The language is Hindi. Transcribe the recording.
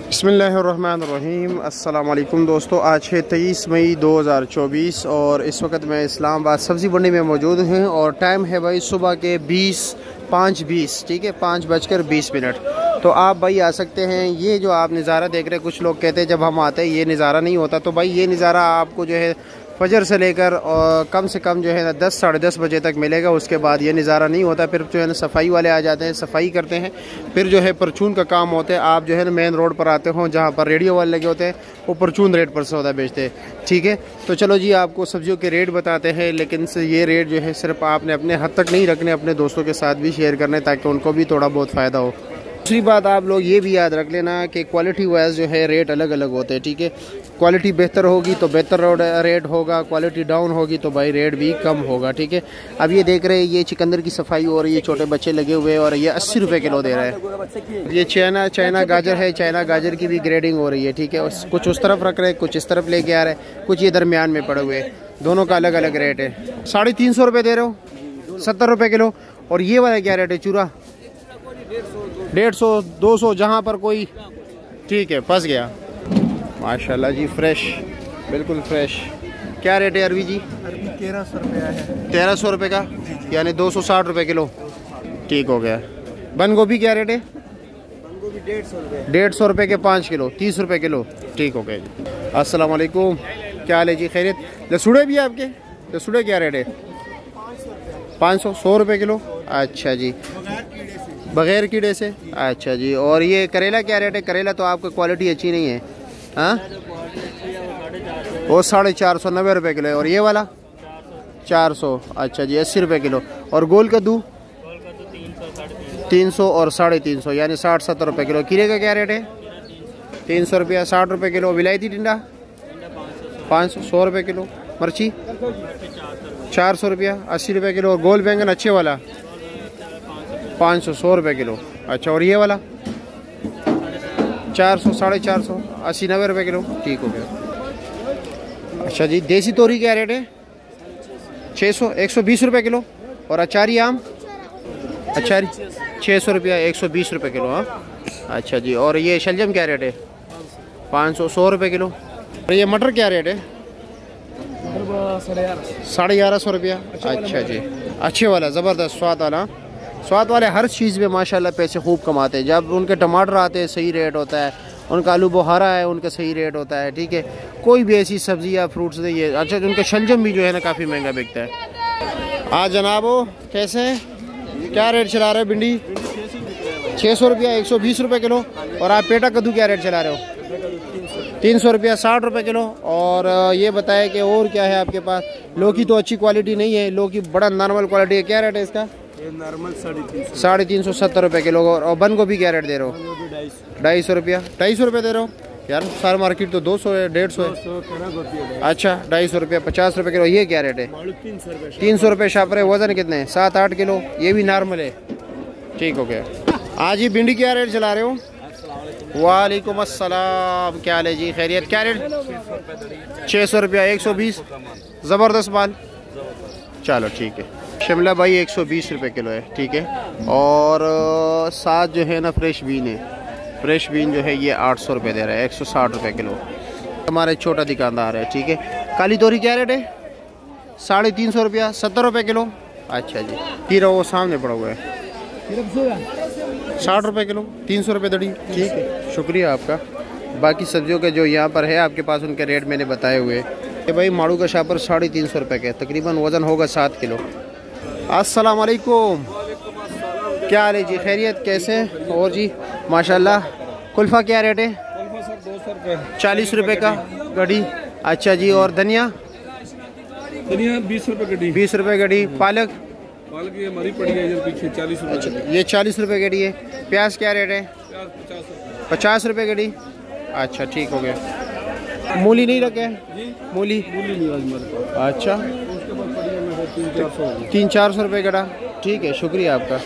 बिस्मिल्लाहिर्रहमानिर्रहीम। अस्सलाम वालेकुम दोस्तों, आज है 23 मई 2024 और इस वक्त मैं इस्लामाबाद सब्ज़ी मंडी में मौजूद हूँ और टाइम है भाई सुबह के 5:20। ठीक है, 5:20। तो आप भाई आ सकते हैं। ये जो आप नज़ारा देख रहे हैं, कुछ लोग कहते हैं जब हम आते हैं ये नज़ारा नहीं होता, तो भाई ये नज़ारा आपको जो है फजर से लेकर और कम से कम जो है ना 10 साढ़े 10 बजे तक मिलेगा। उसके बाद ये नज़ारा नहीं होता। फिर जो है ना सफाई वाले आ जाते हैं, सफाई करते हैं, फिर जो है परचून का काम होता है। आप जो है ना मेन रोड पर आते हो जहाँ पर रेडियो वाले लगे होते हैं, वो परचून रेट पर सौदा बेचते हैं। ठीक है, तो चलो जी आपको सब्जियों के रेट बताते हैं, लेकिन ये रेट जो है सिर्फ आपने अपने हद तक नहीं रखने, अपने दोस्तों के साथ भी शेयर करने ताकि उनको भी थोड़ा बहुत फ़ायदा हो। दूसरी बात आप लोग ये भी याद रख लेना कि क्वालिटी वाइज जो है रेट अलग अलग होते हैं। ठीक है, क्वालिटी बेहतर होगी तो बेहतर रेट होगा, क्वालिटी डाउन होगी तो भाई रेट भी कम होगा। ठीक है, अब ये देख रहे हैं ये चिकंदर की सफाई हो रही है, छोटे बच्चे लगे हुए हैं और ये 80 रुपये किलो दे रहा है। ये चाइना गाजर है, चाइना गाजर की भी ग्रेडिंग हो रही है। ठीक है, कुछ उस तरफ रख रहे हैं, कुछ इस तरफ लेके आ रहे हैं, कुछ ये दरमियान में पड़े हुए हैं। दोनों का अलग अलग रेट है। 350 रुपये दे रहे हो, 70 रुपये किलो। और ये वाला क्या रेट है? चूरा 150 200 जहाँ पर कोई। ठीक है, फंस गया। माशाल्लाह जी, फ्रेश, बिल्कुल फ्रेश। क्या रेट है अरवी जी? अरवी 1300 रुपया है। 1300 रुपये का, यानी 260 रुपये किलो। ठीक हो गया। बंद गोभी क्या रेट है? बंद गोभी 150 रुपये। 150 रुपये के 5 किलो, 30 रुपये किलो। ठीक हो गया जी। अस्सलाम वालेकुम, क्या हाल है जी? खैरियत? लसूड़े भी है आपके? लसूड़े क्या रेट है? 500 100 रुपये किलो। अच्छा जी, बगैर कीड़े से। अच्छा जी, और ये करेला क्या रेट है? करेला तो आपकी क्वालिटी अच्छी नहीं है। हाँ, वो 450 90 रुपये किलो है। और ये वाला 400। अच्छा जी, 80 रुपये किलो। और गोल कद्दू 300 और 350, यानी 60-70 रुपये किलो। खीरे का क्या रेट है? 300 रुपया, 60 रुपये किलो। विलायती टिंडा 500 100 रुपये किलो। मिर्ची 400 रुपया, 80 रुपये किलो। और गोल बैंगन अच्छे वाला 500 100 रुपये किलो। अच्छा, और ये वाला 400 450 80 90 रुपये किलो। ठीक हो गया। अच्छा जी, देसी तोरी क्या रेट है? 600 120 रुपये किलो। और अचारी आम? अचारी 600 रुपया, 120 रुपये किलो। हाँ, अच्छा जी। और ये शलजम क्या रेट है? 500 100 रुपये किलो। और ये मटर क्या रेट है? 1150 रुपया। अच्छा जी, अच्छे वाला, ज़बरदस्त स्वाद वाला। स्वाद वाले हर चीज़ में माशाल्लाह पैसे खूब कमाते हैं। जब उनके टमाटर आते हैं सही रेट होता है, उनका आलू बुखारा है उनका सही रेट होता है। ठीक है, कोई भी ऐसी सब्ज़ी या फ्रूट्स नहीं है। अच्छा, उनका शलजम भी जो है ना काफ़ी महंगा बिकता है। हाँ जनाबो, कैसे क्या रेट चला रहे हो? भिंडी 600 रुपया, 120 रुपये किलो। और आप पेटा कद्दू क्या रेट चला रहे हो? 300 रुपया, 60 रुपये किलो। और ये बताए कि और क्या है आपके पास? लौकी तो अच्छी क्वालिटी नहीं है, लौकी बड़ा नॉर्मल क्वालिटी है। क्या रेट है इसका? नॉर्मल 350 70 रुपये किलो। और बंद गोभी क्या रेट दे रहे हो? 250 रुपया, 250 रुपये दे रहे हो यार। सारा मार्केट तो 200 है, 150 है। अच्छा, 250 रुपया, 50 रुपये किलो। ये क्या रेट है? 300 रुपये शापरे। वजन कितने हैं? 7-8 किलो। ये भी नॉर्मल है। ठीक हो गया। आज ही भिंडी क्या रेट चला रहे हो? वालेकुम अस्सलाम, क्या हाल है जी? खैरियत? क्या रेट? 600 रुपया, 120। ज़बरदस्त माल। चलो ठीक है। शिमला भाई 120 रुपये किलो है। ठीक है, और साथ जो है ना फ्रेश बीन है। फ्रेश बीन जो है ये 800 रुपये दे रहा है, 160 रुपये किलो। हमारे छोटा दुकानदार है। ठीक है, काली तोरी क्या रेट है? 350 रुपया, 70 रुपये किलो। अच्छा जी, खीरा वो सामने पड़ा हुआ है 60 रुपये किलो, 300 रुपये दड़ी। ठीक है, शुक्रिया आपका। बाकी सब्जियों के जो यहाँ पर है आपके पास उनके रेट मैंने बताए हुए। कि भाई माड़ू का शापर 350 रुपये के, तकरीबन वज़न होगा 7 किलो। अस्सलाम वालेकुम, क्या हाल है जी? खैरियत? कैसे? और जी माशाल्लाह। कुल्फ़ा क्या रेट है? 40 रुपये का गड्डी। अच्छा जी, और धनिया? 20 रुपये गड्डी। 20 रुपये गड्डी। पालक? पालक ये हमारी पड़ी है इधर पीछे 40 रुपये। अच्छा, ये 40 रुपये गड्डी है। प्याज क्या रेट है? 50 रुपये गड्डी। अच्छा, ठीक हो गया। मूली नहीं रखे? मूली नहीं आज हमारे पास। अच्छा, 300-400 रुपये गड्ढा। ठीक है, शुक्रिया आपका।